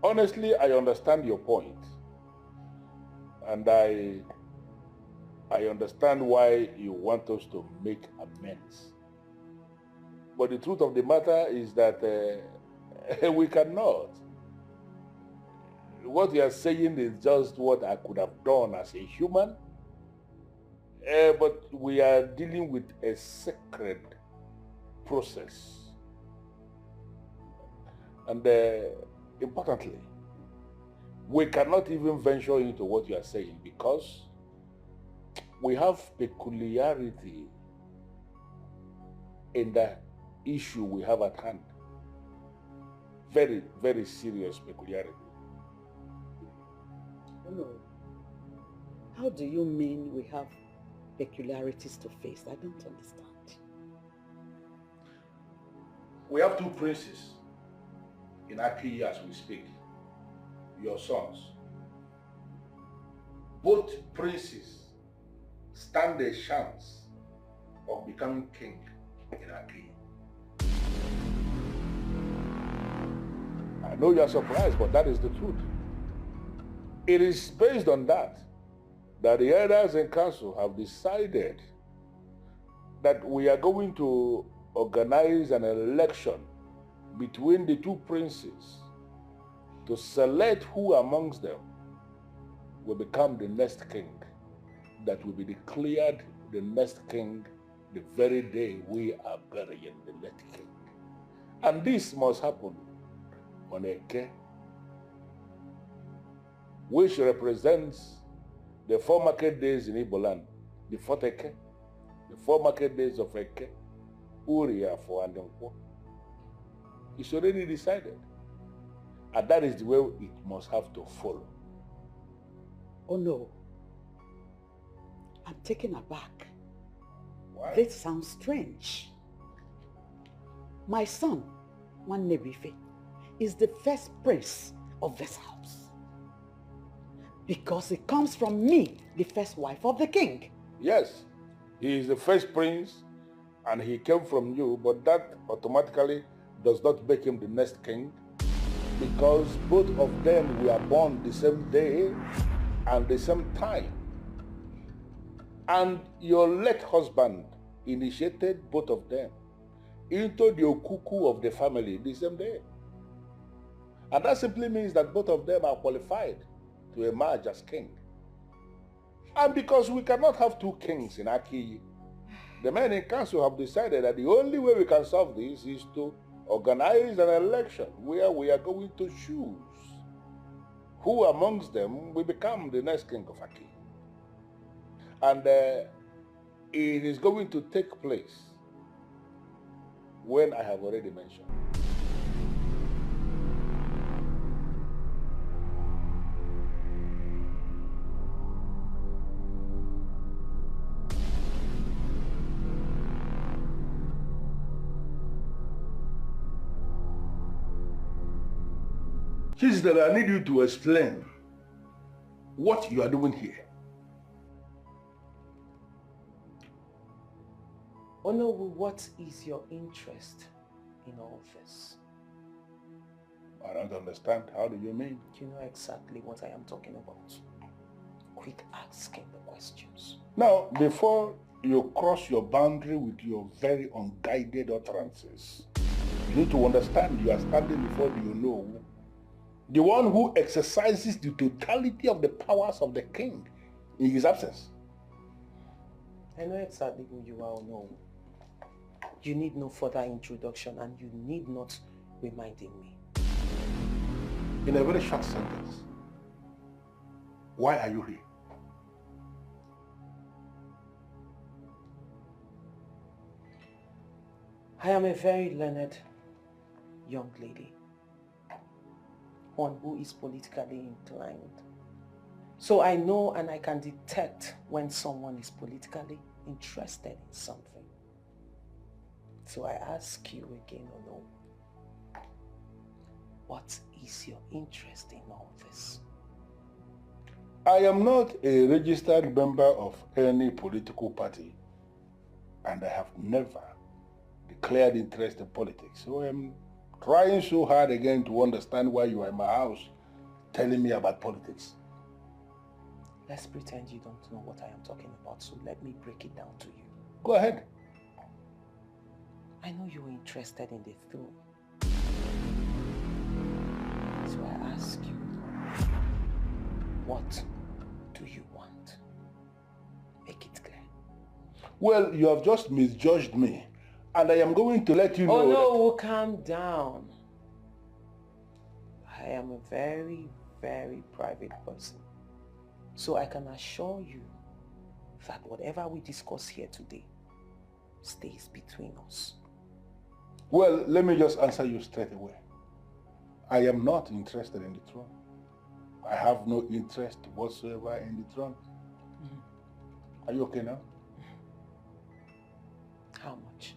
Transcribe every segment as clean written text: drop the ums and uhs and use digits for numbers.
Honestly, I understand your point. And I understand why you want us to make amends. But the truth of the matter is that we cannot. What you are saying is just what I could have done as a human. But we are dealing with a sacred process. And importantly, we cannot even venture into what you are saying because we have peculiarity in the issue we have at hand. Very, very serious peculiarity. Oh no. How do you mean we have peculiarities to face? I don't understand. We have two princes in Aki as we speak, your sons. Both princes stand a chance of becoming king in Aki. I know you are surprised, but that is the truth. It is based on that the elders in council have decided that we are going to organize an election between the two princes to select who amongst them will become the next king, that will be declared the next king the very day we are burying the next king. And this must happen on Eke, which represents the 4 market days in Igbo land, the 4th Eke, the 4 market days of Eke, Uriafo and Nkwo. It's already decided. And that is the way it must have to follow. Oh no. I'm taken aback. Why? This sounds strange. My son, Nwannebife, is the first prince of this house. Because it comes from me, the first wife of the king. Yes, he is the first prince and he came from you, but that automatically does not make him the next king, because both of them were born the same day and the same time. And your late husband initiated both of them into the okuku of the family the same day. And that simply means that both of them are qualified to emerge as king. And because we cannot have two kings in Aki, the men in council have decided that the only way we can solve this is to organize an election where we are going to choose who amongst them will become the next king of Aki. And it is going to take place when I have already mentioned. Sister, I need you to explain what you are doing here. Onowu, what is your interest in all this? I don't understand. How do you mean? You know exactly what I am talking about. Quit asking the questions. Now, before you cross your boundary with your very unguided utterances, you need to understand you are standing before the one who exercises the totality of the powers of the king in his absence. I know exactly who you are, Onowu. You need no further introduction and you need not reminding me. In a very short sentence, why are you here? I am a very learned young lady. One who is politically inclined. So I know and I can detect when someone is politically interested in something. So I ask you again, Onowu, what is your interest in all this? I am not a registered member of any political party, and I have never declared interest in politics. So trying so hard again to understand why you are in my house, telling me about politics. Let's pretend you don't know what I am talking about, so let me break it down to you. Go ahead. I know you're interested in the throne. So I ask you, what do you want? Make it clear. Well, you have just misjudged me, and I am going to let you know. Oh no, calm down. I am a very, very private person. So I can assure you that whatever we discuss here today stays between us. Well, let me just answer you straight away. I am not interested in the throne. I have no interest whatsoever in the throne. Are you okay now? How much?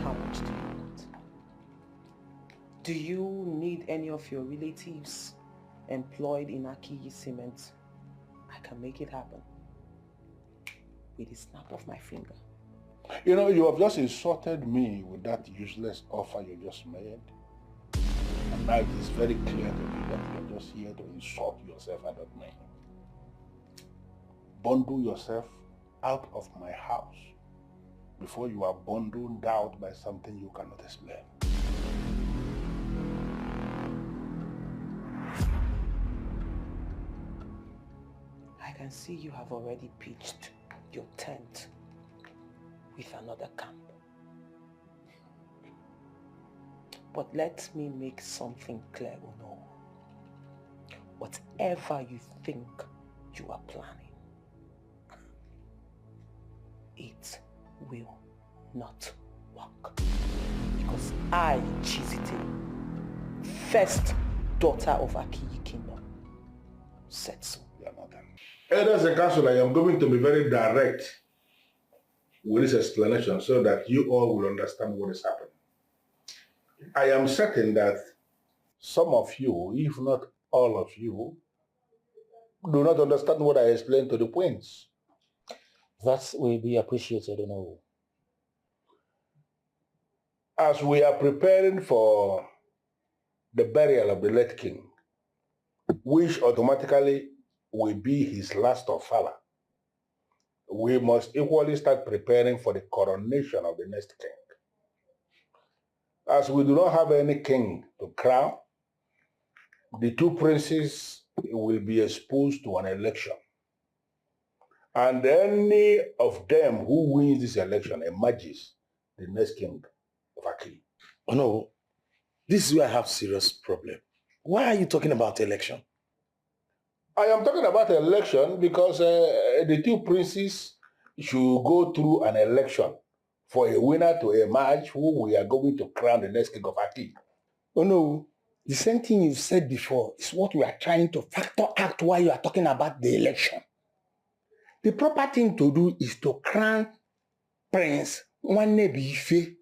How much do you want? Do you need any of your relatives employed in Akiyi Cement? I can make it happen with a snap of my finger. You know, you have just insulted me with that useless offer you just made. And now it is very clear to me that you're just here to insult yourself and not me. Bundle yourself out of my house before you are bundled out by something you cannot explain. I can see you have already pitched your tent with another camp. But let me make something clear, Uno. Whatever you think you are planning, it will not work. Because I, Chizite, first daughter of Akiyi Kingdom, said so. Elders and council, I am going to be very direct with this explanation so that you all will understand what is happening. I am certain that some of you, if not all of you, do not understand what I explained to the queens. That will be appreciated, no. As we are preparing for the burial of the late king, which automatically will be his last of father, we must equally start preparing for the coronation of the next king. As we do not have any king to crown, the two princes will be exposed to an election. And any of them who wins this election emerges the next king of Aki. Oh no, this is where I have serious problem. Why are you talking about election? I am talking about election because the two princes should go through an election for a winner to emerge who we are going to crown the next king of Aki. Oh no, the same thing you said before is what we are trying to factor out while you are talking about the election. The proper thing to do is to crown Prince Nwanebife,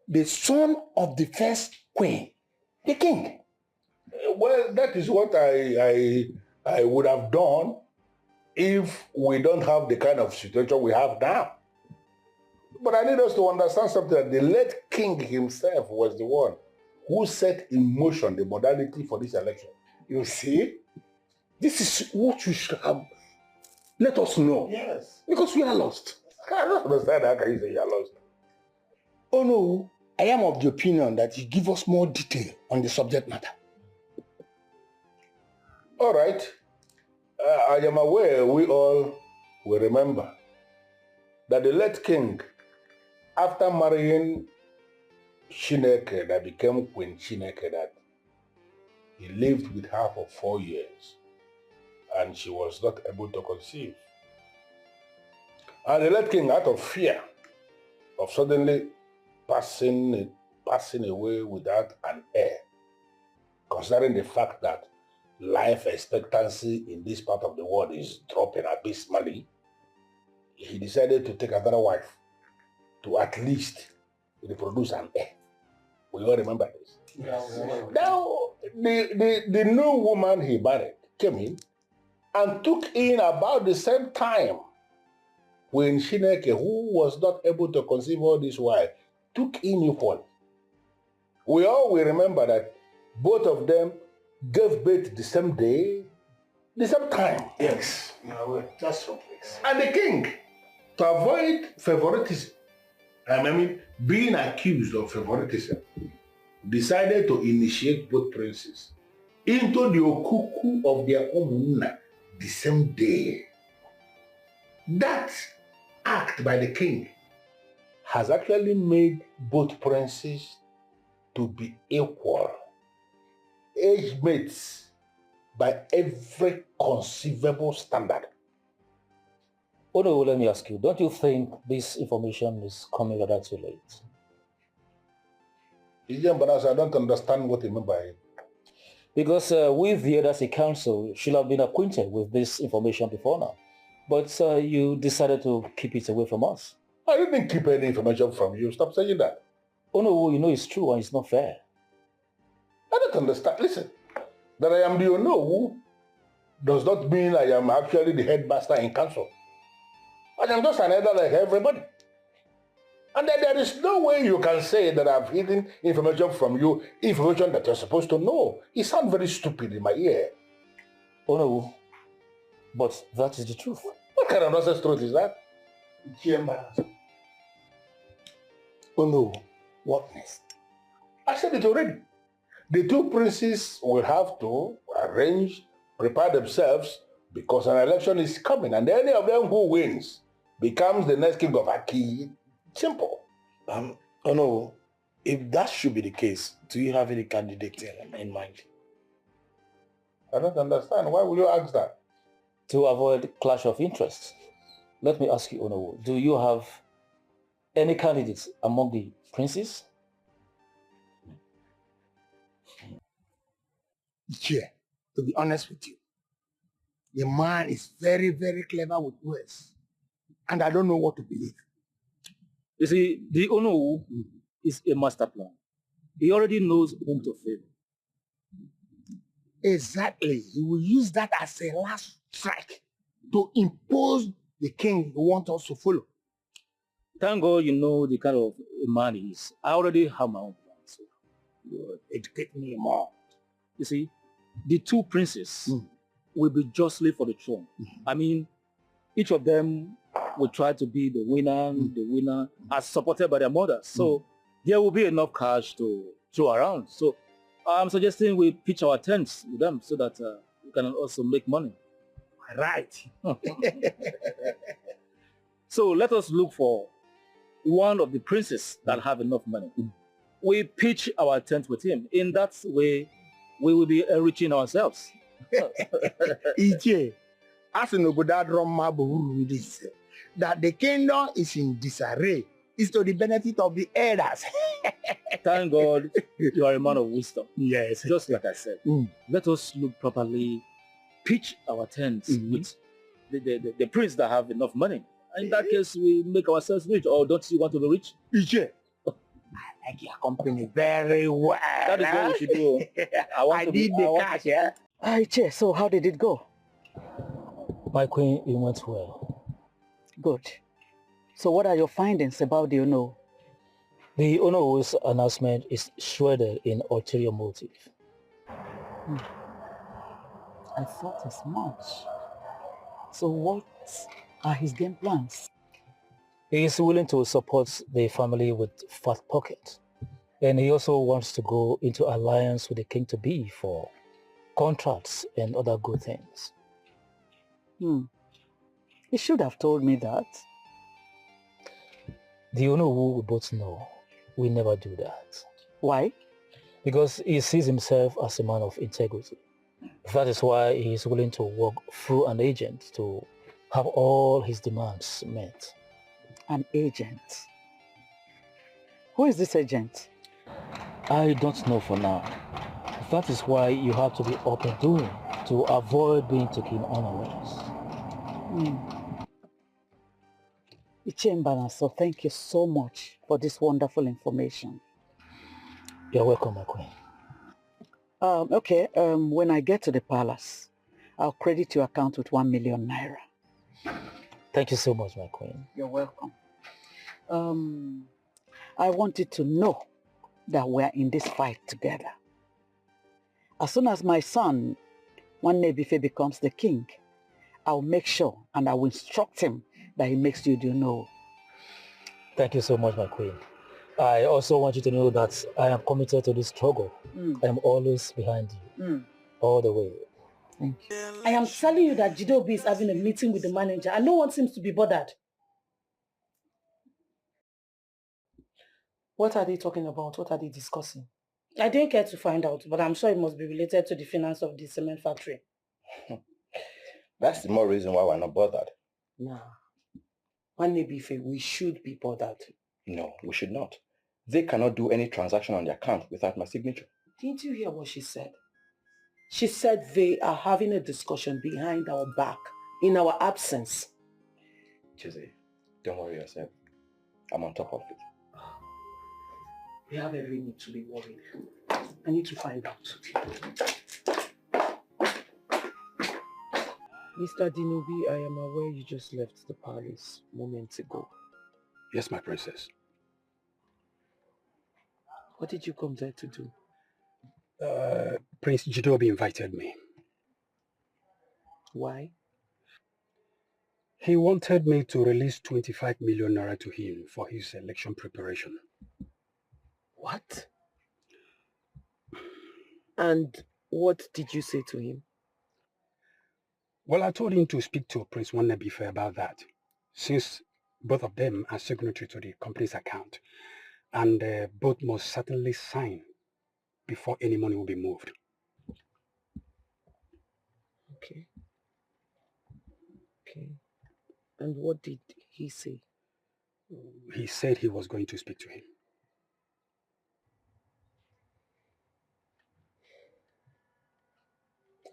the son of the first queen, the king. Well, that is what I would have done if we don't have the kind of situation we have now. But I need us to understand something, that the late king himself was the one who set in motion the modality for this election. You see, this is what you should have let us know. Yes. Because we are lost. I don't understand how can you say you are lost. Oh no, I am of the opinion that you give us more detail on the subject matter. All right. I am aware we all will remember that the late king, after marrying Chineke, that became Queen Chineke, that he lived with her for 4 years and she was not able to conceive. And the late king, out of fear of suddenly passing away without an heir, considering the fact that life expectancy in this part of the world is dropping abysmally, he decided to take another wife to at least reproduce an heir. We all remember this. Now, the new woman he married came in and took in about the same time when Chineke, who was not able to conceive all this while, took in equal. We all will remember that both of them gave birth the same day, the same time. Yes. Just so please. And the king, to avoid favoritism, I mean, being accused of favoritism, decided to initiate both princes into the okuku of their own the same day. That act by the king has actually made both princes to be equal, age mates by every conceivable standard. Oh no, let me ask you, don't you think this information is coming rather too late? I don't understand what you mean by it. Because we, the Edasi Council, should have been acquainted with this information before now. But you decided to keep it away from us. I didn't keep any information from you. Stop saying that. Oh no, you know it's true and it's not fair. I don't understand. Listen, that I am the Ono does not mean I am actually the headmaster in council. I am just an elder like everybody. And then there is no way you can say that I've hidden information from you, information that you're supposed to know. It sounds very stupid in my ear. Oh no, but that is the truth. What kind of nonsense truth is that? Oh no, what next? I said it already. The two princes will have to arrange, prepare themselves because an election is coming and any of them who wins becomes the next king of Aki. Simple. Oh no, if that should be the case, do you have any candidate in mind? I don't understand. Why will you ask that? To avoid clash of interests, let me ask you, Ono, do you have any candidates among the princes? Yeah, to be honest with you, the man is very, very clever with words. And I don't know what to believe. You see, the Ono is a master plan. He already knows whom to favor. Exactly. He will use that as a last strike to impose the king he wants us to follow. Thank God you know the kind of man he is. I already have my own plan. So You educate me more. you see, the two princes will be justly for the throne. I mean, each of them will try to be the winner as supported by their mothers. So there will be enough cash to throw around. So I'm suggesting we pitch our tents with them so that we can also make money. Right. So let us look for one of the princes that have enough money. We pitch our tent with him. In that way, we will be enriching ourselves. Ije, as an Obodadroma this, that the kingdom is in disarray is to the benefit of the elders. Thank God you are a man of wisdom. Yes. Just like I said, let us look properly, pitch our tents with the prince that have enough money. In that case, we make ourselves rich. Or don't you want to be rich? Ije, I like your company very well. That is what we should do. I need the cash, yeah? Che, so how did it go? My queen, it went well. Good. So what are your findings about the Ono? The Ono's announcement is shredded in ulterior motive. I thought as much. So what are his game plans? He is willing to support the family with fat pocket. And he also wants to go into alliance with the king-to-be for contracts and other good things. He should have told me that. The Ono we both know will never do that. Why? Because he sees himself as a man of integrity. That is why he is willing to work through an agent to have all his demands met. An agent? Who is this agent? I don't know for now. That is why you have to be up and doing to avoid being taken unawares. Ichembana, so thank you so much for this wonderful information. You're welcome, my queen. Okay, when I get to the palace, I'll credit your account with 1 million naira. Thank you so much, my queen. You're welcome. I want you to know that we're in this fight together. As soon as my son, one Nebife, becomes the king, I'll make sure and I will instruct him that he makes you do know. Thank you so much, my queen. I also want you to know that I am committed to this struggle. I am always behind you, all the way. Thank you. I am telling you that Jidobi is having a meeting with the manager and no one seems to be bothered. What are they talking about? What are they discussing? I didn't care to find out, but I'm sure it must be related to the finance of the cement factory. That's the more reason why we're not bothered. Nah. Wanebife, we should be bothered. No, we should not. They cannot do any transaction on the account without my signature. Didn't you hear what she said? She said they are having a discussion behind our back, in our absence. Jose, don't worry yourself. I'm on top of it. We have every need to be worried. I need to find out. Mr. Dinobi, I am aware you just left the palace moments ago. Yes, my princess. What did you come there to do? Prince Jidobi invited me. Why? He wanted me to release 25 million naira to him for his election preparation. What? And what did you say to him? Well, I told him to speak to Prince Wannabife about that, since both of them are signatory to the company's account, and both must certainly sign before any money will be moved. Okay. Okay. And what did he say? He said he was going to speak to him.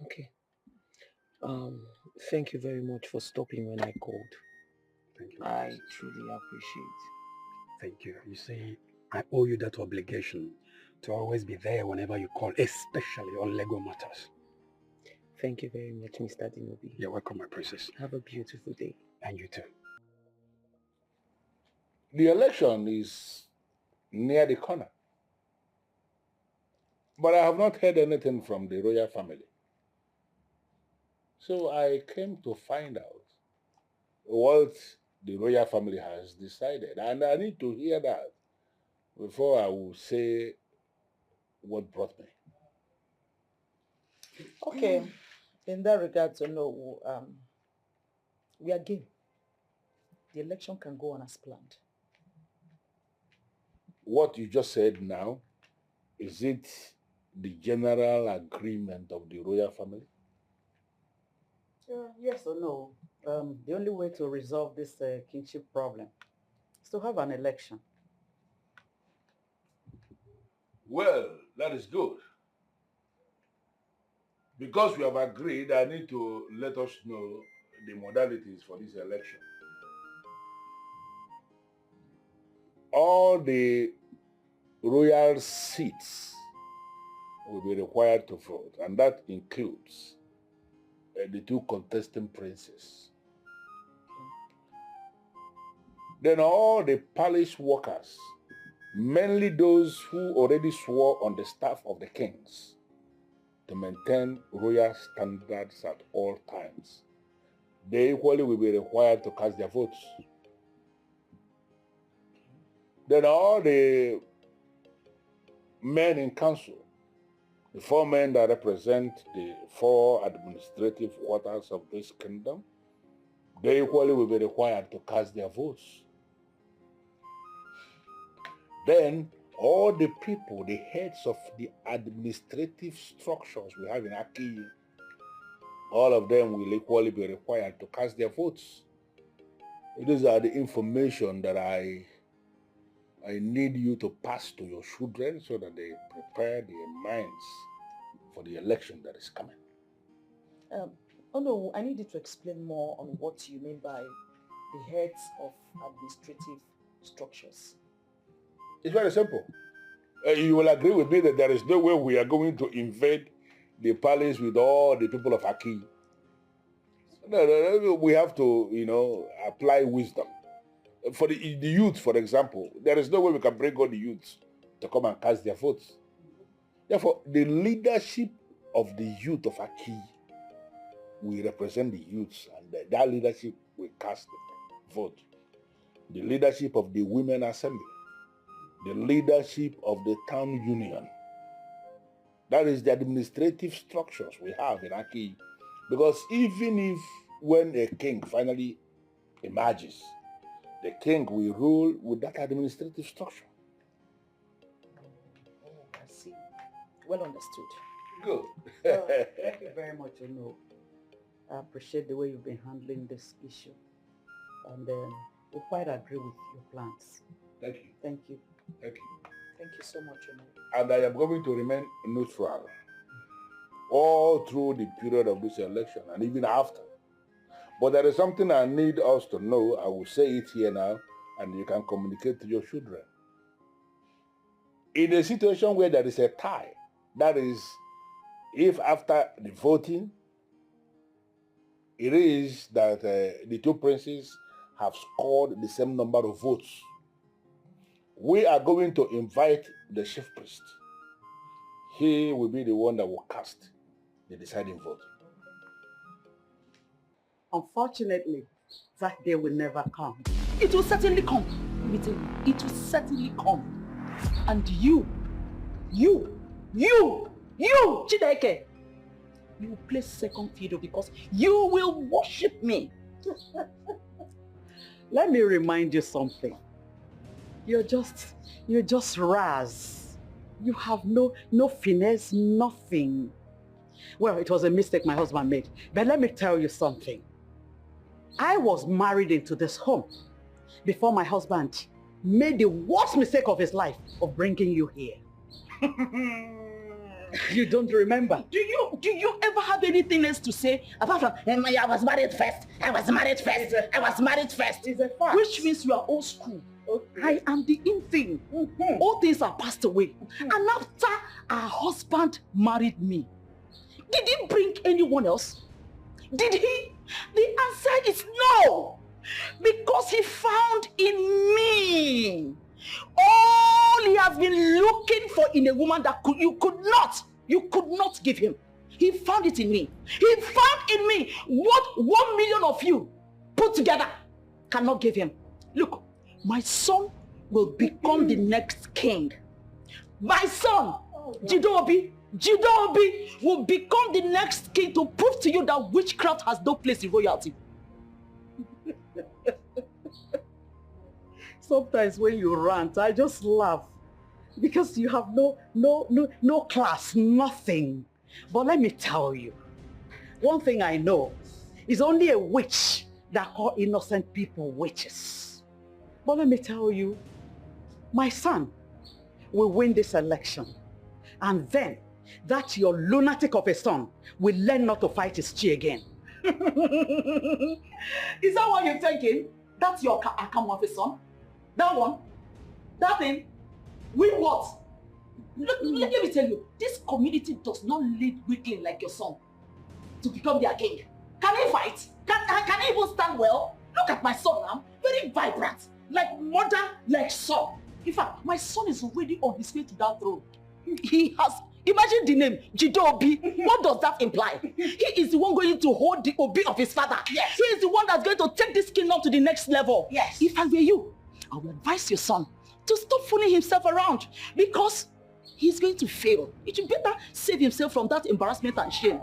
Okay. Thank you very much for stopping when I called. Thank you. I truly appreciate. Thank you. You see, I owe you that obligation to always be there whenever you call, especially on legal matters. Thank you very much, Mr. Dinobi. You're welcome, my princess. Have a beautiful day. And you too. The election is near the corner. But I have not heard anything from the royal family. So I came to find out what the royal family has decided. And I need to hear that before I will say what brought me. Okay, in that regard, we are game. The election can go on as planned. What you just said now, is it the general agreement of the royal family? Yes or no? The only way to resolve this kingship problem is to have an election. Well, that is good. Because we have agreed, I need to let us know the modalities for this election. All the royal seats will be required to vote, and that includes the two contesting princes. Then all the palace workers, mainly those who already swore on the staff of the kings to maintain royal standards at all times, they equally will be required to cast their votes. Then all the men in council, the 4 men that represent the 4 administrative quarters of this kingdom, they equally will be required to cast their votes. Then all the people, the heads of the administrative structures we have in Aki, all of them will equally be required to cast their votes. These are the information that I need you to pass to your children so that they prepare their minds for the election that is coming. Oh no, I need you to explain more on what you mean by the heads of administrative structures. It's very simple. You will agree with me that there is no way we are going to invade the palace with all the people of Aki. No, we have to, apply wisdom. For the youth, for example, there is no way we can bring all the youths to come and cast their votes. Therefore, the leadership of the youth of Aki will represent the youths, and that leadership will cast the vote. The leadership of the Women Assembly, the leadership of the Town Union. That is the administrative structures we have in Aki. Because even if when a king finally emerges, the king will rule with that administrative structure. I see. Well understood. Good. Thank you very much, I appreciate the way you've been handling this issue. And we quite agree with your plans. Thank you. Thank you. Thank you. Thank you so much, And I am going to remain neutral all through the period of this election and even after. But there is something I need us to know. I will say it here now, and you can communicate to your children. In a situation where there is a tie, that is, if after the voting, it is that the two princes have scored the same number of votes, we are going to invite the chief priest. He will be the one that will cast the deciding vote. Unfortunately, that day will never come. It will certainly come. It will certainly come. And you, Chideke, you will play second fiddle because you will worship me. Let me remind you something. You're just Raz. You have no finesse, nothing. Well, it was a mistake my husband made. But let me tell you something. I was married into this home before my husband made the worst mistake of his life of bringing you here. You don't remember? Do you ever have anything else to say apart from I was married first? It's a fact. Which means you are old school. Okay. I am the in thing. All things are passed away. And after our husband married me, did he bring anyone else? Did he? The answer is no. Because he found in me all he has been looking for in a woman that you could not give him. He found it in me. He found in me what 1 million of you put together cannot give him. Look, my son will become the next king. My son, Jidobi will become the next king to prove to you that witchcraft has no place in royalty. Sometimes when you rant, I just laugh because you have no class, nothing. But let me tell you, one thing I know is only a witch that call innocent people witches. But let me tell you, my son will win this election, and then that your lunatic of a son will learn not to fight his chi again. Is that what you're thinking? That's your account of a son? That one? That thing? Win what? Let me tell you, this community does not lead weakling like your son to become their king. Can he fight? Can he even stand well? Look at my son now, very vibrant, like mother, like son. In fact, my son is already on his way to that throne. He has, imagine the name, Jidobi. What does that imply? He is the one going to hold the obi of his father. Yes. He is the one that's going to take this kingdom to the next level. Yes. If I were you, I would advise your son to stop fooling himself around because he's going to fail. He should better save himself from that embarrassment and shame.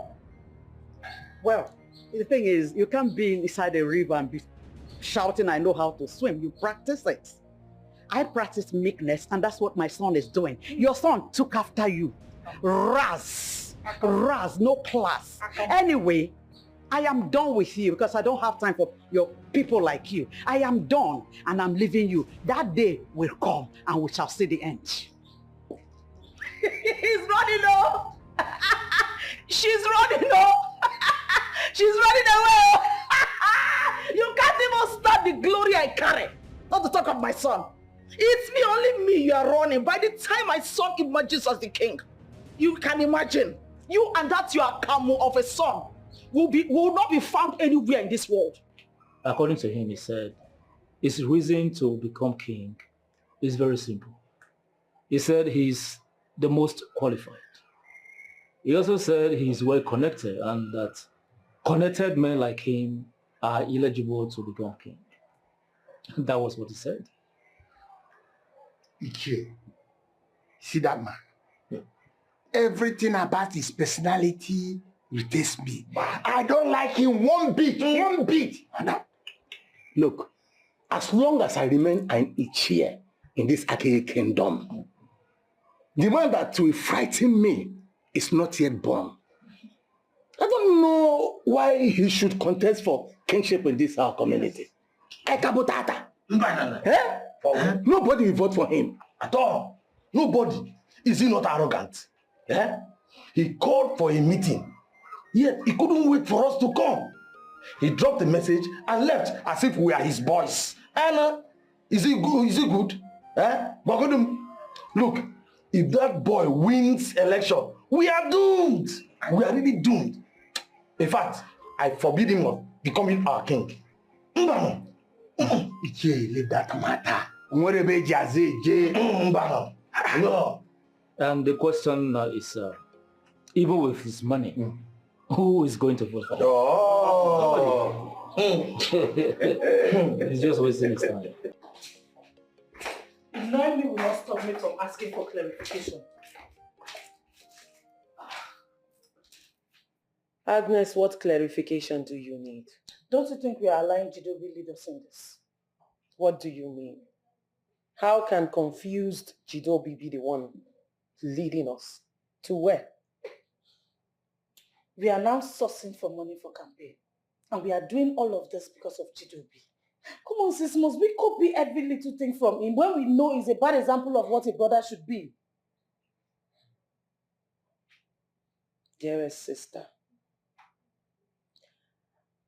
Well, the thing is, you can't be inside a river and be shouting, I know how to swim. You practice it. I practice meekness, and that's what my son is doing. Your son took after you. Raz, no class. Anyway, I am done with you because I don't have time for your people like you. I am done and I'm leaving you. That day will come and we shall see the end. He's running off. She's running off. She's running away. You can't even stop the glory I carry. Not to talk of my son. It's me, only me you are running. By the time my son emerges as the king, you can imagine. You and that your camo of a son will not be found anywhere in this world. According to him, he said his reason to become king is very simple. He said he's the most qualified. He also said he's well connected and that connected men like him are eligible to become king. That was what he said. Ichie, see that man? Yeah. Everything about his personality irritates me. I don't like him one bit, one bit. Look, as long as I remain an Ichie in this Akeye kingdom, the man that will frighten me is not yet born. I don't know why he should contest for kingship in this our community. Ekabutata. Nobody will vote for him. At all. Nobody. Is he not arrogant? Yeah? He called for a meeting. Yet he couldn't wait for us to come. He dropped the message and left as if we are his boys. And is he good? Is he good? Look, if that boy wins election, we are doomed. We are really doomed. In fact, I forbid him from becoming our king. Leave that matter. No. And the question is, even with his money, who is going to vote for him? Oh. He's just wasting his time. Ignoring me will not stop me from asking for clarification. Agnes, what clarification do you need? Don't you think we are allowing Jidobi lead us in this? What do you mean? How can confused Jidobi be the one leading us? To where? We are now sourcing for money for campaign. And we are doing all of this because of Jidobi. Come on, sis, must we copy every little thing from him when we know he's a bad example of what a brother should be? Dearest sister,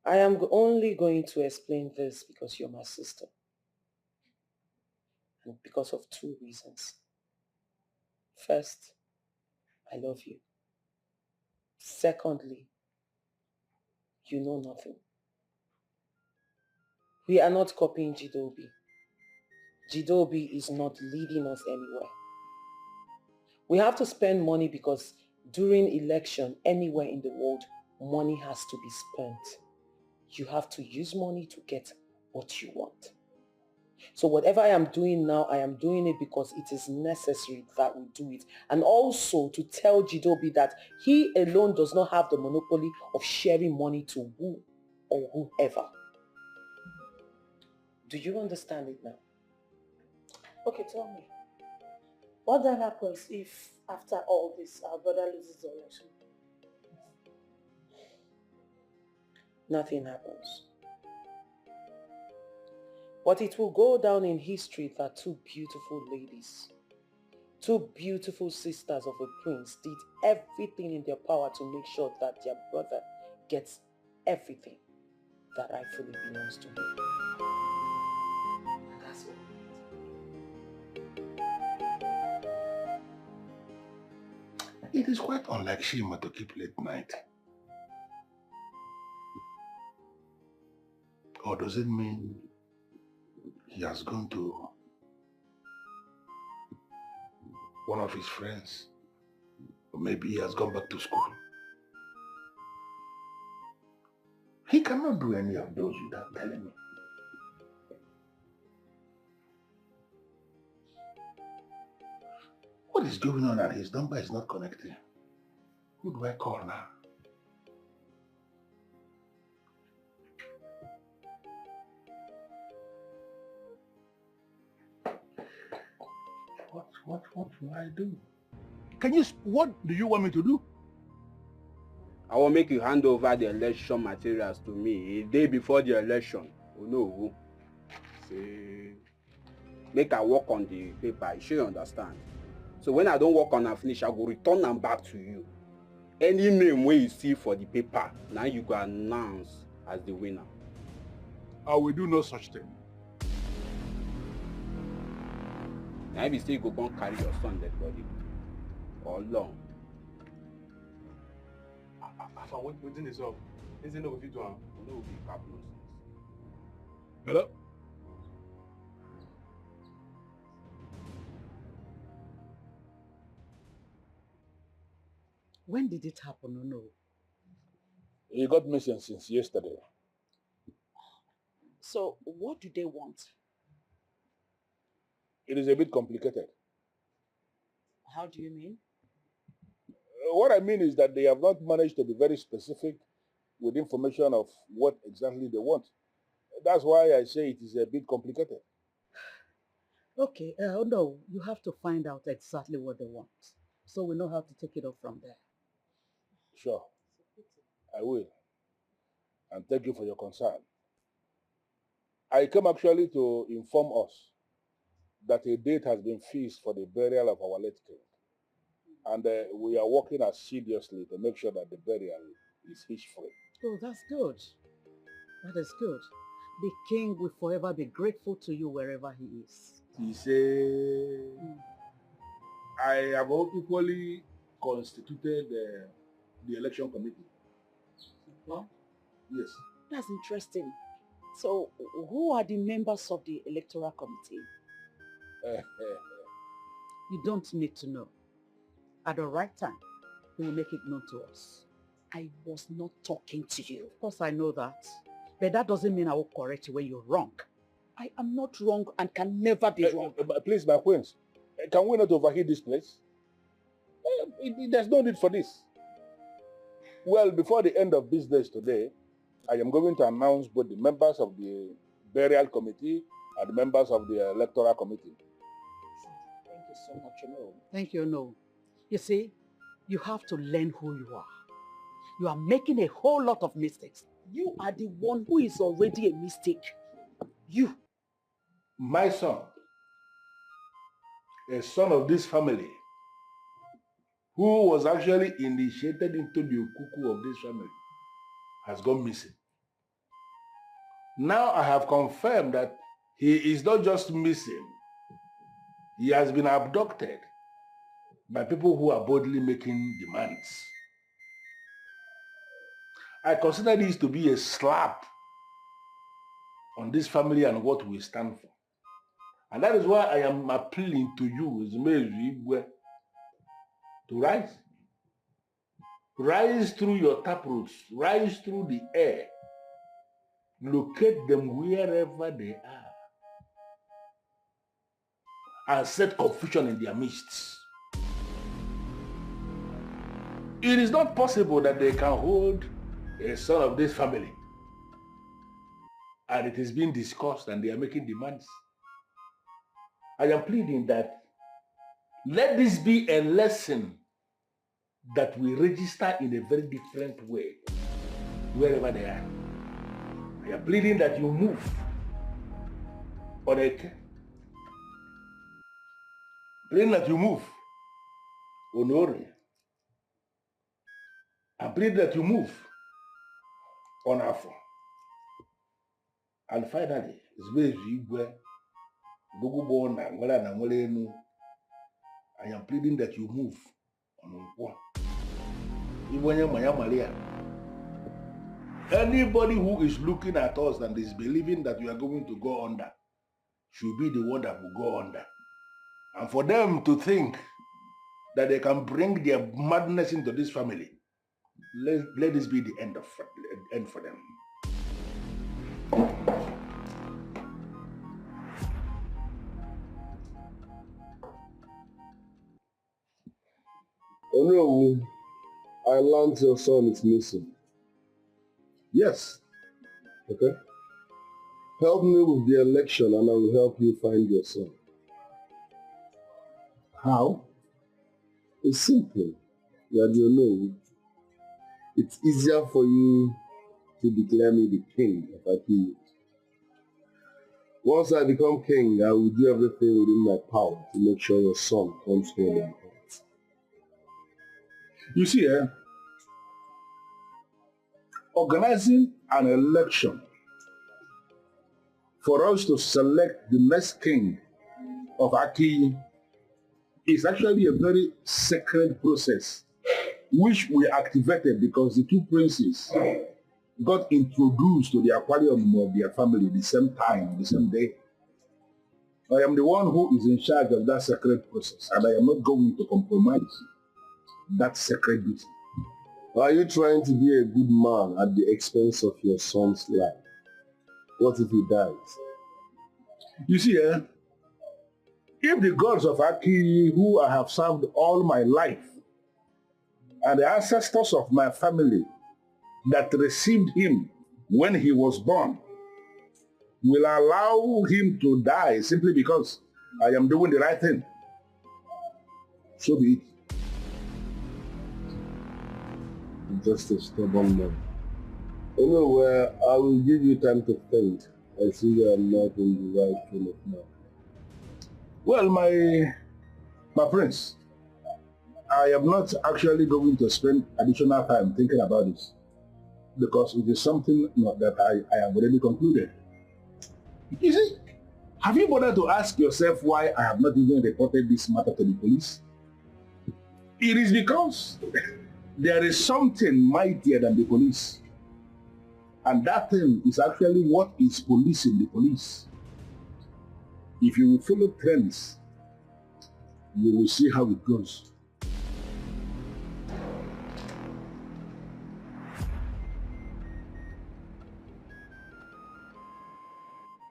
I am only going to explain this because you're my sister. And because of two reasons. First, I love you. Secondly, you know nothing. We are not copying Jidobi. Jidobi is not leading us anywhere. We have to spend money because during election, anywhere in the world, money has to be spent. You have to use money to get what you want. So whatever I am doing now, I am doing it because it is necessary that we do it. And also to tell Jidobi that he alone does not have the monopoly of sharing money to who or whoever. Do you understand it now? Okay, tell me. What then happens if, after all this, our brother loses the election? Nothing happens. But it will go down in history that two beautiful ladies, two beautiful sisters of a prince did everything in their power to make sure that their brother gets everything that rightfully belongs to him. That's all. It is quite unlike Shima to keep late night. Or does it mean he has gone to one of his friends? Or maybe he has gone back to school? He cannot do any of those without telling me. What is going on and his number is not connecting? Who do I call now? What will I do? What do you want me to do? I will make you hand over the election materials to me a day before the election. Oh no. Say, make I work on the paper, you should understand. So when I don't work on and finish, I will return them back to you. Any name where you see for the paper, now you go announce as the winner. I will do no such thing. Now if you say you go and carry your son dead body, or long. If I'm waiting this up, isn't it if you do no be cap nonsense. Hello? When did it happen? No. He got missing since yesterday. So what do they want? It is a bit complicated. How do you mean? What I mean is that they have not managed to be very specific with information of what exactly they want. That's why I say it is a bit complicated. Okay, no, you have to find out exactly what they want, so we know how to take it up from there. Sure, I will. And thank you for your concern. I came actually to inform us that a date has been fixed for the burial of our late king. And we are working assiduously to make sure that the burial is hitch-free. Oh, that's good. That is good. The king will forever be grateful to you wherever he is. He said, I have equally constituted the election committee. Huh? Yes. That's interesting. So, who are the members of the electoral committee? You don't need to know. At the right time, he will make it known to us. I was not talking to you. Of course, I know that. But that doesn't mean I will correct you when you're wrong. I am not wrong and can never be wrong. Please, my queens, can we not overheat this place? There's no need for this. Well, before the end of business today, I am going to announce both the members of the burial committee and the members of the electoral committee. Thank you so much, No. Thank you, No. You see, you have to learn who you are. You are making a whole lot of mistakes. You are the one who is already a mistake. You. My son, a son of this family, who was actually initiated into the ukuku of this family, has gone missing. Now I have confirmed that he is not just missing, he has been abducted by people who are boldly making demands. I consider this to be a slap on this family and what we stand for. And that is why I am appealing to you, Ugezu, to rise. Rise through your taproots, rise through the air, locate them wherever they are, and set confusion in their midst. It is not possible that they can hold a son of this family and it is being discussed and they are making demands. I am pleading that let this be a lesson that we register in a very different way wherever they are. I am pleading that you move on Eke. Pleading that you move on Ore. I'm pleading that you move on Afo. And finally, I am pleading that you move on Nkwo. Anybody who is looking at us and is believing that we are going to go under should be the one that will go under. And for them to think that they can bring their madness into this family, let this be the end for them. Oh no, I learned your son is missing. Yes. Okay. Help me with the election and I will help you find your son. How? It's simple. You know, it's easier for you to declare me the king if I kill you. Once I become king, I will do everything within my power to make sure your son comes home and home. You see, organizing an election for us to select the next king of Aki is actually a very sacred process, which we activated because the two princes got introduced to the aquarium of their family the same time, the same day. I am the one who is in charge of that sacred process, and I am not going to compromise that sacred duty. Are you trying to be a good man at the expense of your son's life? What if he dies? You see, if the gods of Aki, who I have served all my life, and the ancestors of my family that received him when he was born, will allow him to die simply because I am doing the right thing, so be it. Just a stubborn man. Anyway, I will give you time to think. I see you are not in the right frame of mind. Well, my prince, I am not actually going to spend additional time thinking about this, because it is something that I have already concluded. You see, have you bothered to ask yourself why I have not even reported this matter to the police? It is because there is something mightier than the police. And that thing is actually what is policing the police. If you will follow trends, you will see how it goes.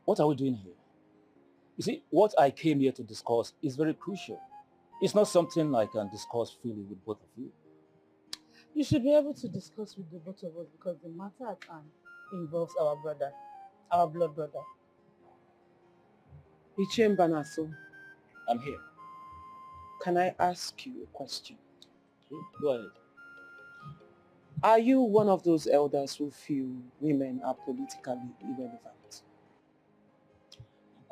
What are we doing here? You see, what I came here to discuss is very crucial. It's not something I can discuss freely with both of you. You should be able to discuss with the both of us because the matter at hand involves our brother, our blood brother. Ichiem Banaso, I'm here. can I ask you a question? Go ahead. Are you one of those elders who feel women are politically irrelevant?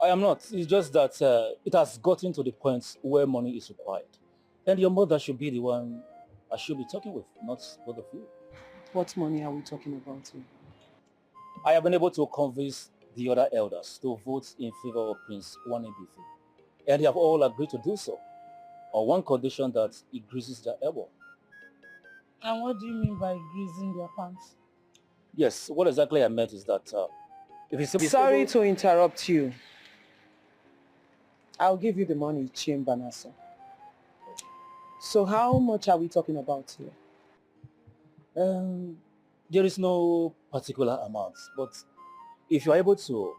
I am not. It's just that it has gotten to the point where money is required. And your mother should be the one I should be talking with, not both of you. What money are we talking about here? I have been able to convince the other elders to vote in favor of Prince Nwanebife. And they have all agreed to do so, on one condition that he greases their elbow. And what do you mean by greasing their pants? Yes, what exactly I meant is that if he's Sorry to interrupt you. I'll give you the money, Ichiem Banaso. So how much are we talking about here? There is no particular amount, but if you're able to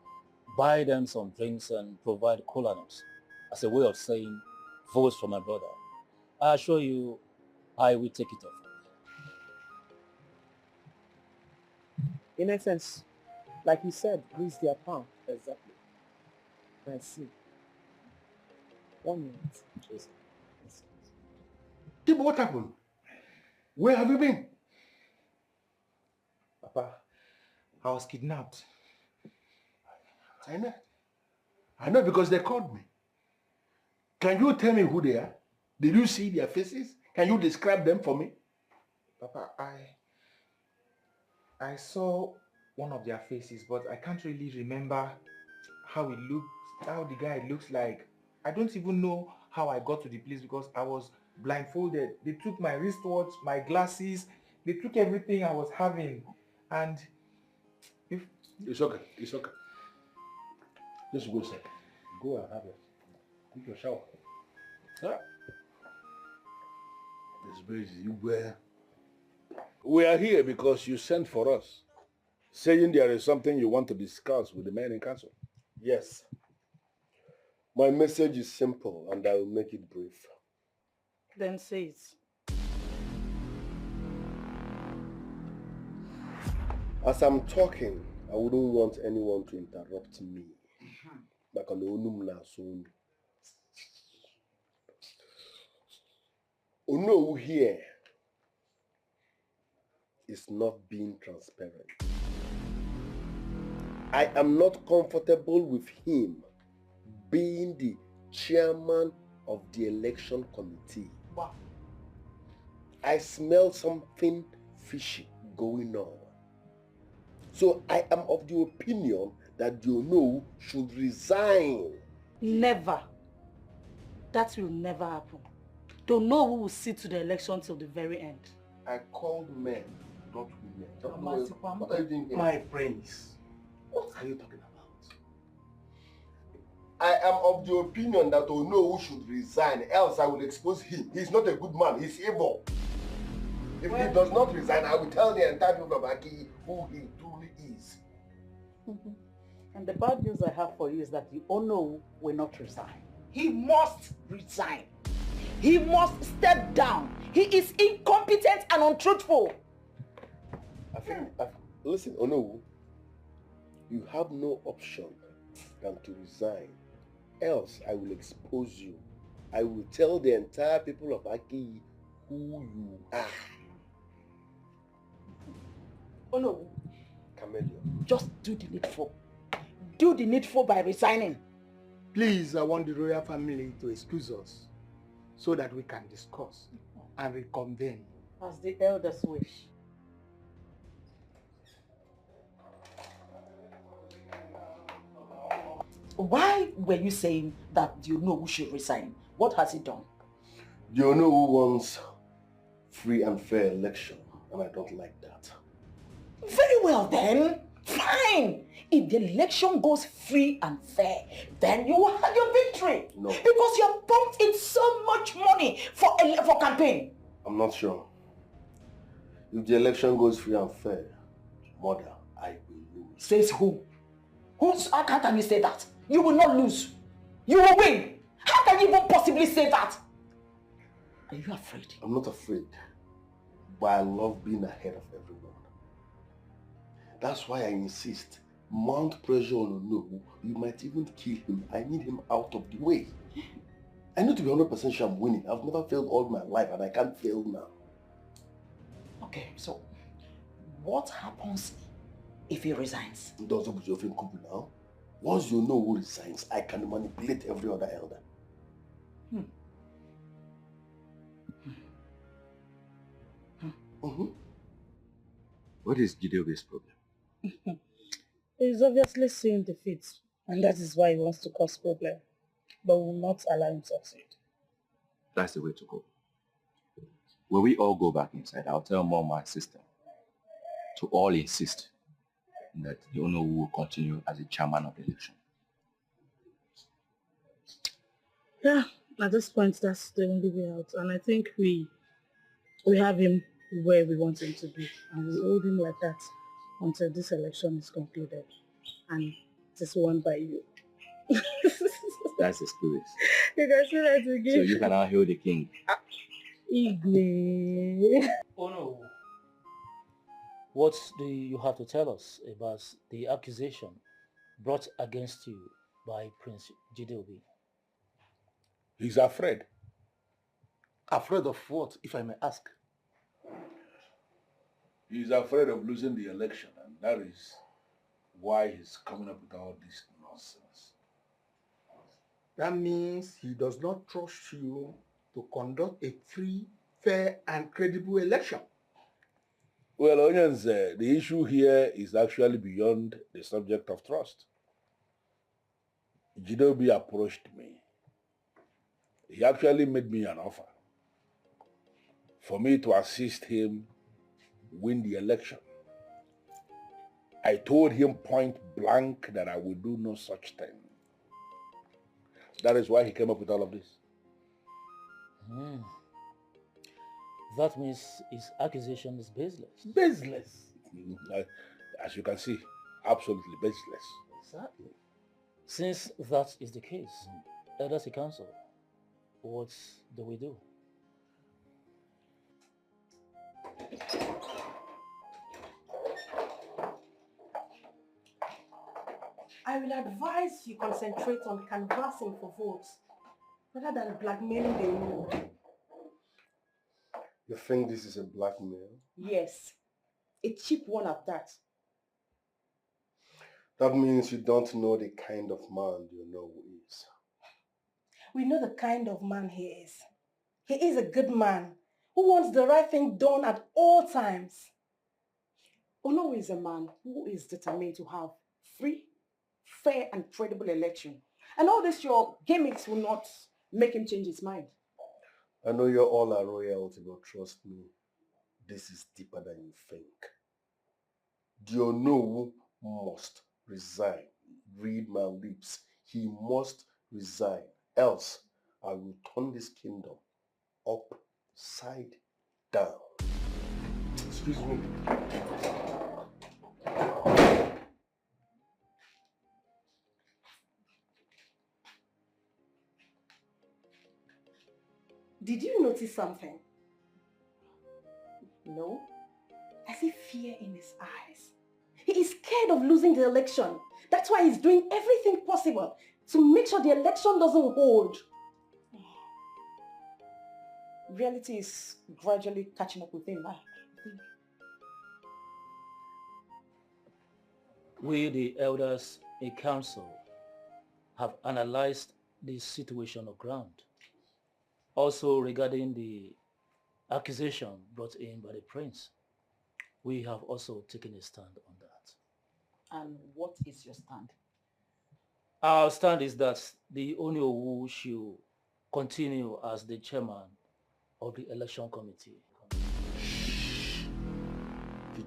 buy them some drinks and provide cola nuts as a way of saying votes for my brother, I assure you I will take it off. In essence, like you said, grease their palm. Exactly. I see. 1 minute. Yes. Tibo, what happened? Where have you been? Papa, I was kidnapped. I know because they called me. Can you tell me who they are? Did you see their faces? Can you describe them for me? Papa, I saw one of their faces, but I can't really remember how he looked, how the guy looks like. I don't even know how I got to the place because I was blindfolded. They took my wristwatch, my glasses, they took everything I was having. And if It's okay. It's okay. Just go, sir. Go and have it. Take your shower. This place you were. We are here because you sent for us, saying there is something you want to discuss with the men in council. Yes. My message is simple and I will make it brief. Then say it. As I'm talking, I wouldn't want anyone to interrupt me. Ono here is not being transparent. I am not comfortable with him being the chairman of the election committee. Wow. I smell something fishy going on. So I am of the opinion that the Ono should resign. Never. That will never happen. Don't know who will sit to the election till the very end. I called men, not women. What are you doing here? my prince, what are you talking about? I am of the opinion that Ono should resign, else I will expose him. He's not a good man, he's evil. If he does not resign, I will tell the entire people of Aki who he truly is. And the bad news I have for you is that the Ono will not resign. He must resign. He must step down. He is incompetent and untruthful. Listen, Ono, you have no option than to resign. Else, I will expose you. I will tell the entire people of Aki who you are. Ono, Chameleon. just do the needful. Do the needful by resigning. Please, I want the royal family to excuse us so that we can discuss and reconvene. As the elders wish. Why were you saying that you know who should resign? What has he done? You know who wants free and fair election, and I don't like that. Very well then. Fine. If the election goes free and fair, then you will have your victory. No. Because you have pumped in so much money for campaign. I'm not sure. If the election goes free and fair, mother, I will lose. Says who? How can you say that? You will not lose. You will win. How can you even possibly say that? Are you afraid? I'm not afraid, but I love being ahead of everyone. That's why I insist. Mount pressure on Onowu. You might even kill him. I need him out of the way. I need to be 100% sure I'm winning. I've never failed all my life and I can't fail now. Okay, so what happens if he resigns? Does your film come now? Once you know who resigns, I can manipulate every other elder. What is Jideobe's problem? He's obviously seeing defeat, and that is why he wants to cause problem, but will not allow him to succeed. That's the way to go. When we all go back inside, I'll tell Mom and sister to all insist that the Ono will continue as the chairman of the election. Yeah, at this point, that's the only way out, and I think we have him where we want him to be, and we hold him like that until this election is concluded, and it is won by you. That's the spirit. You can see that again. So you can now hail the king. Igwe. Oh no. What do you have to tell us about the accusation brought against you by Prince Jideobe? He's afraid. Afraid of what, if I may ask? He's afraid of losing the election, and that is why he's coming up with all this nonsense. That means he does not trust you to conduct a free, fair, and credible election. Well, Onyenze, the issue here is actually beyond the subject of trust. Jideobe approached me. He actually made me an offer for me to assist him win the election. I told him point blank that I would do no such thing. That is why he came up with all of this. That means his accusation is baseless. Baseless. As you can see, absolutely baseless. Exactly. Since that is the case, Elders Council, what do we do? I will advise you concentrate on canvassing for votes rather than blackmailing the Ono. You think this is a blackmail? Yes, a cheap one at that. That means you don't know the kind of man you know who is. We know the kind of man he is. He is a good man who wants the right thing done at all times. Ono is a man who is determined to have free, fair and credible election. And all this your gimmicks will not make him change his mind. I know you're all are royalty, but trust me, this is deeper than you think. The Ono must resign. Read my lips. He must resign. Else, I will turn this kingdom upside down. Excuse me. Did you notice something? No? I see fear in his eyes. He is scared of losing the election. That's why he's doing everything possible to make sure the election doesn't hold. Reality is gradually catching up with him, I think. We, the elders in council, have analyzed the situation on ground. Also regarding the accusation brought in by the prince, we have also taken a stand on that. And what is your stand? Our stand is that the Oniowu should continue as the chairman of the election committee.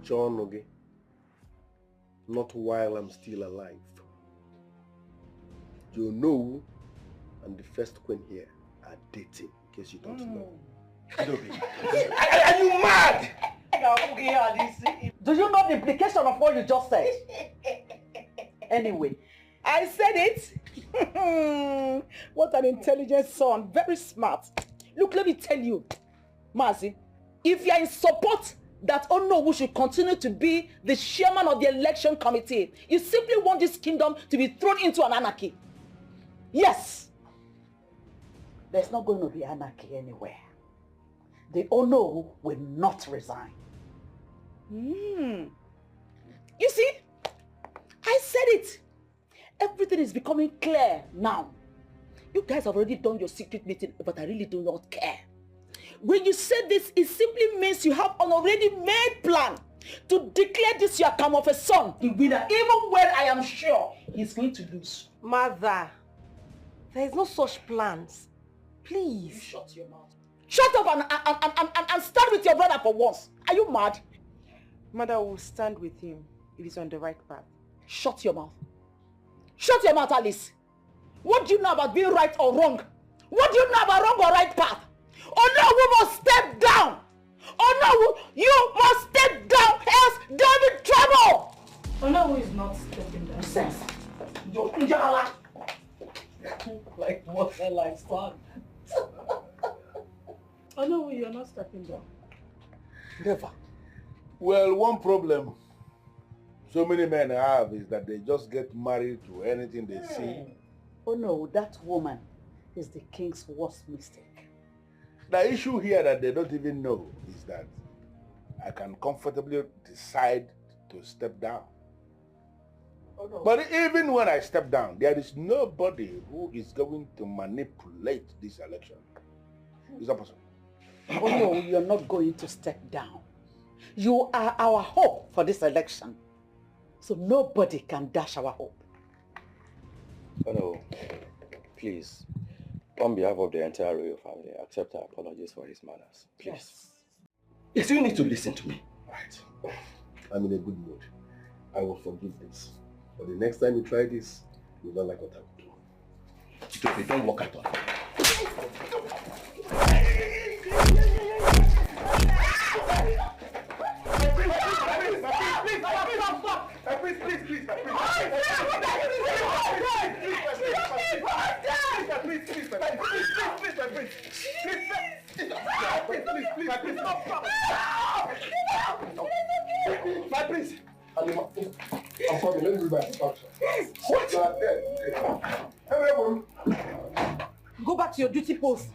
John Oge, not while I'm still alive. You know, and the first queen here are dating, in case you don't know. Are you mad? Do you know the implication of what you just said? Anyway, I said it. What an intelligent son. Very smart. Look, let me tell you, Mazi, if you are in support that Onowu should continue to be the chairman of the election committee, you simply want this kingdom to be thrown into an anarchy. Yes. There's not going to be anarchy anywhere. The Onowu will not resign. You see, I said it. Everything is becoming clear now. You guys have already done your secret meeting, but I really do not care. When you say this, it simply means you have an already made plan to declare this your come of a son the winner, even when I am sure he's going to lose. Mother, there is no such plans. Please. You shut your mouth. Shut up and stand with your brother for once. Are you mad? Mother will stand with him if he's on the right path. Shut your mouth. Shut your mouth, Alice. What do you know about being right or wrong? What do you know about wrong or right path? Oh no, we must step down. Oh no, you must step down, else they'll be in trouble. Oh no, he's not stepping down. Sense. Like what hell I son. Oh no, you're not stepping down. Never. Well, one problem so many men have is that they just get married to anything they see. Oh no, that woman is the king's worst mistake. The issue here that they don't even know is that I can comfortably decide to step down. Oh no. But even when I step down, there is nobody who is going to manipulate this election. It's not possible. Oh no, you're not going to step down. You are our hope for this election. So nobody can dash our hope. Oh no, please, on behalf of the entire royal family, accept our apologies for his manners, please. Yes, you need to listen to me. Right. I'm in a good mood. I will forgive this. But the next time you try this, you will not like what I will do. If you don't work at all. My prince! I'm sorry, let me read my instruction. What? Everyone. Go back to your duty post.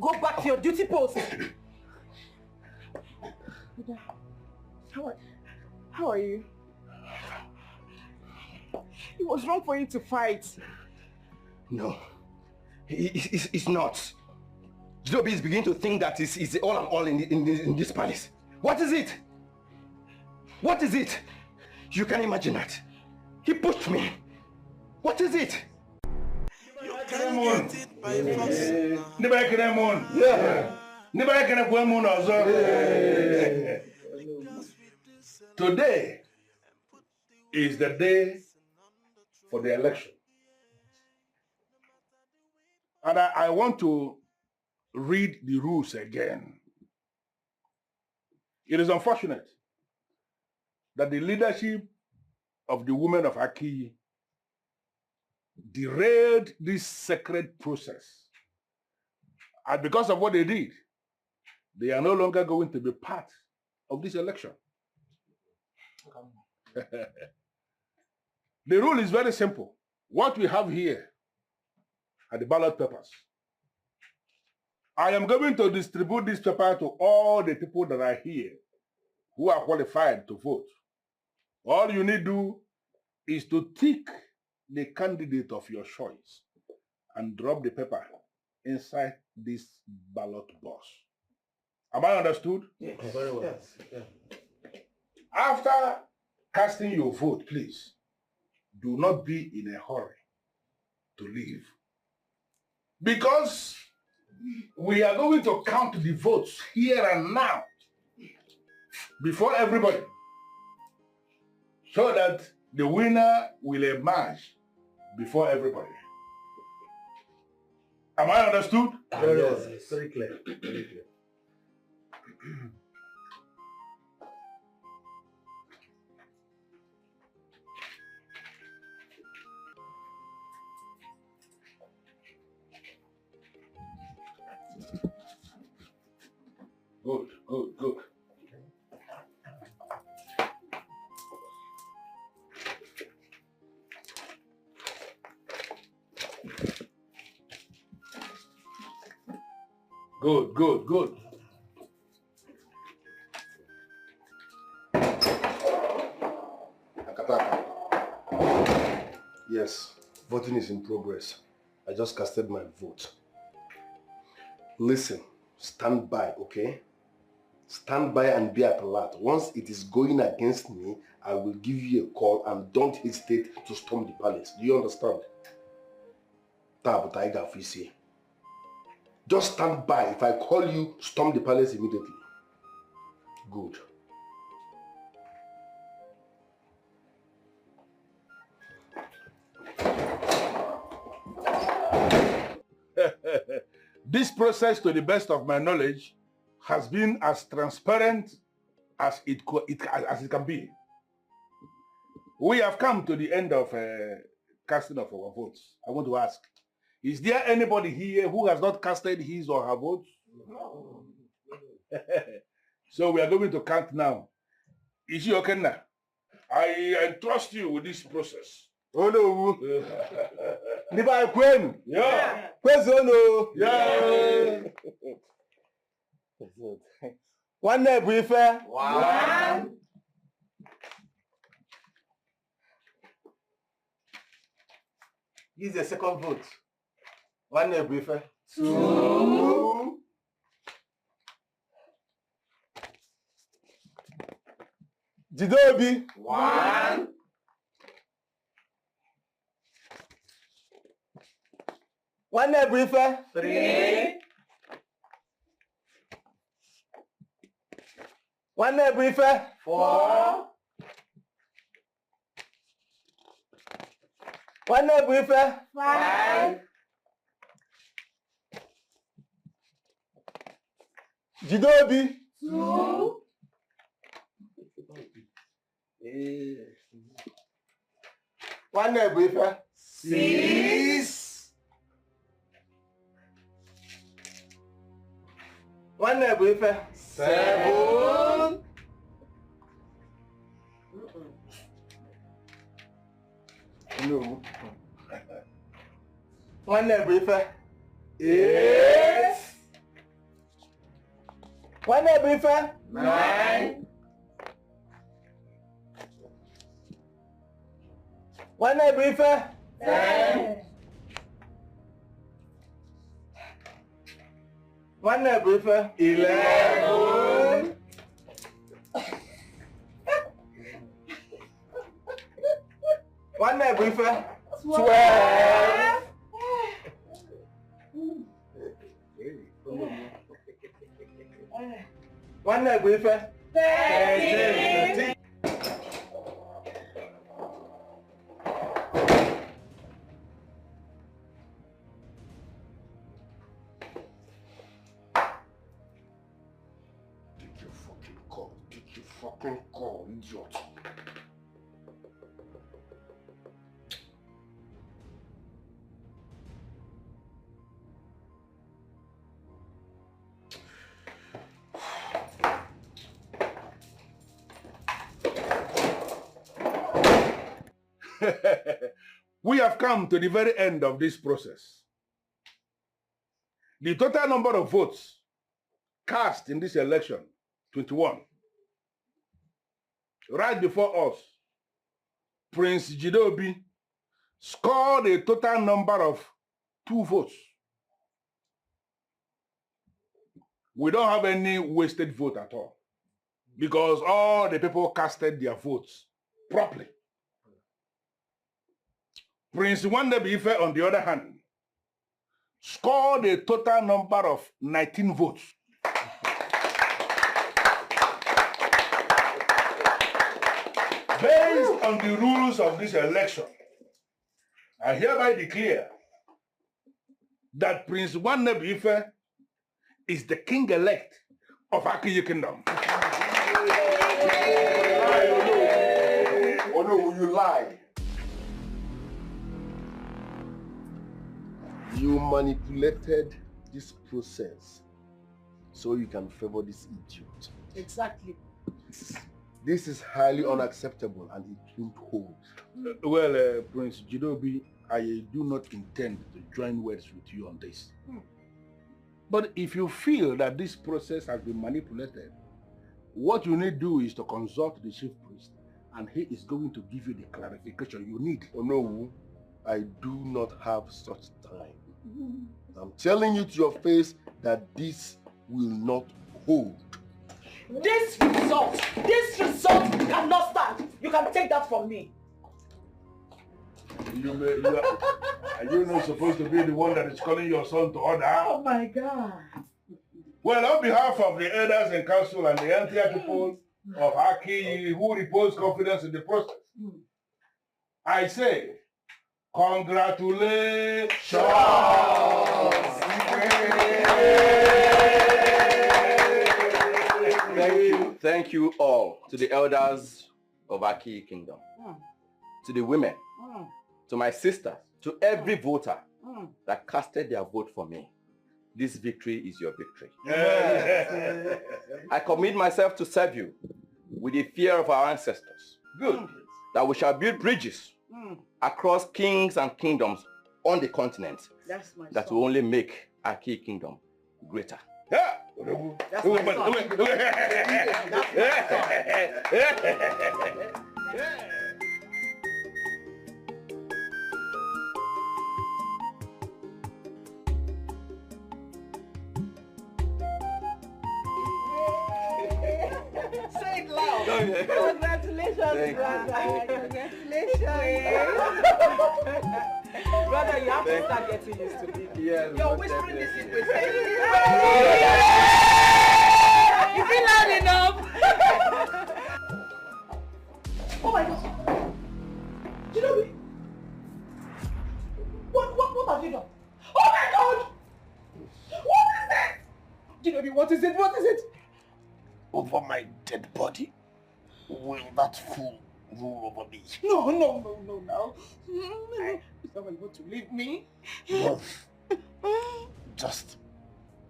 Go back to your duty post. How are you? It was wrong for you to fight. No, it's not. Zubby is beginning to think that it's all and all in this palace. What is it? What is it? You can imagine that. He pushed me. What is it? Today is the day for the election. And I want to read the rules again. It is unfortunate that the leadership of the women of Aki derailed this sacred process. And because of what they did, they are no longer going to be part of this election. The rule is very simple. What we have here are the ballot papers. I am going to distribute this paper to all the people that are here who are qualified to vote. All you need to do is to tick the candidate of your choice and drop the paper inside this ballot box. Am I understood? Yes. Very well. Yes. Yeah. After casting your vote, please, do not be in a hurry to leave. Because we are going to count the votes here and now before everybody, so that the winner will emerge before everybody. Am I understood? Very well. Very clear. Very clear. Good, good, good. Good, good, good. Akataka. Yes, voting is in progress. I just casted my vote. Listen, stand by, okay? Stand by and be at alert. Once it is going against me, I will give you a call and don't hesitate to storm the palace. Do you understand? Just stand by. If I call you, storm the palace immediately. Good. This process, to the best of my knowledge, has been as transparent as it can be. We have come to the end of casting of our votes. I want to ask, is there anybody here who has not casted his or her vote? No. So we are going to count now. Uju Okoli, I entrust you with this process. Oh no. Niba Queen. Yeah. Kwezono. Yeah. One brief. One. This is the second vote. One brief. Two. Jidobi. One. One brief. Three. One brief. Four. One brief. Five. Jidobi. Two. One brief. Six. One brief. Seven. No. One brief. Eight. One brief. Nine. One brief. 10. One brief. 11. One brief. 12. One brief. 13. Take your fucking call. Uncle, idiot. We have come to the very end of this process. The total number of votes cast in this election, 21. Right before us, Prince Jidobi scored a total number of 2 votes. We don't have any wasted vote at all because all the people casted their votes properly. Prince Nwandebi Ife, on the other hand, scored a total number of 19 votes. Based on the rules of this election, I hereby declare that Prince Nwandebi Ife is the king-elect of Akiyi Kingdom. Oh no, you lie. You manipulated this process so you can favor this idiot. Exactly. This is highly unacceptable and it won't hold. Prince Jidobi, I do not intend to join words with you on this. But if you feel that this process has been manipulated, what you need to do is to consult the chief priest and he is going to give you the clarification you need. Oh no, I do not have such time. I'm telling you to your face that this will not hold. This result cannot stand. You can take that from me. Are you not supposed to be the one that is calling your son to order? Oh my God. Well, on behalf of the elders and council and the entire people of Aki who repose confidence in the process, I say, congratulations! Thank you all, to the elders of Aki Kingdom, to the women, to my sisters, to every voter that casted their vote for me. This victory is your victory. I commit myself to serve you with the fear of our ancestors. Good. That we shall build bridges across kings and kingdoms on the continent that will only make Aki Kingdom greater. Yeah. That's my son. Say it loud. Congratulations, brother. Congratulations. Brother, you have to start getting used to it. Yes, you're whispering this in with You feel loud enough? Oh my God. Jidobi. What have you done? Oh my God. What is it? Jidobi, what is it? What is it? Over my dead body, will that fool rule over me? No, now. Is someone going to leave me? No. Just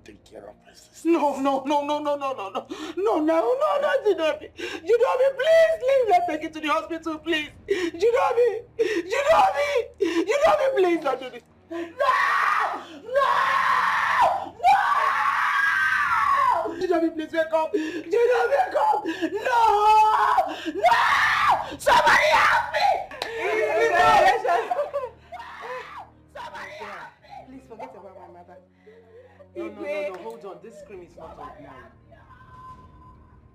take care of my sister. No, Jidobi. Jidobi, please, let's take it to the hospital, please. Jidobi, please don't do this. No! Jidobi, please wake up. Jidobi, wake up. No! Somebody help me! Somebody help me! Please forget about my mother. No, hold on. This scream is not ordinary.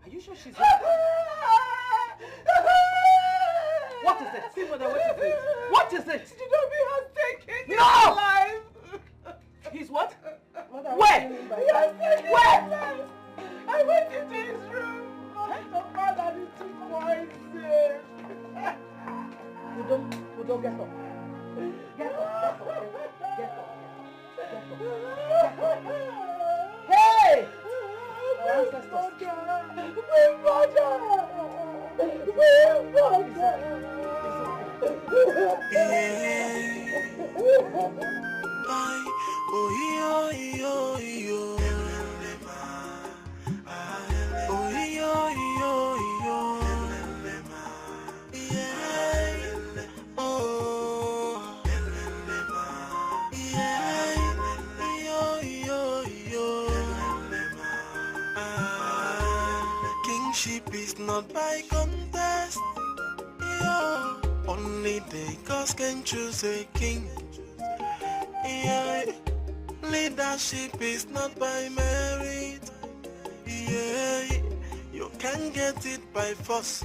Are you sure she's What is it? See, mother, what is it? Jidobi has taken his No! life. He's what? Mother, Where? He has taken his life. I went into his room. The father is too poison. Udo, get up. Hey! My mother! Kingship is not by contest. Yeah. Only the gods can choose a king. Yeah. Leadership is not by merit. Yeah. You can get it by force.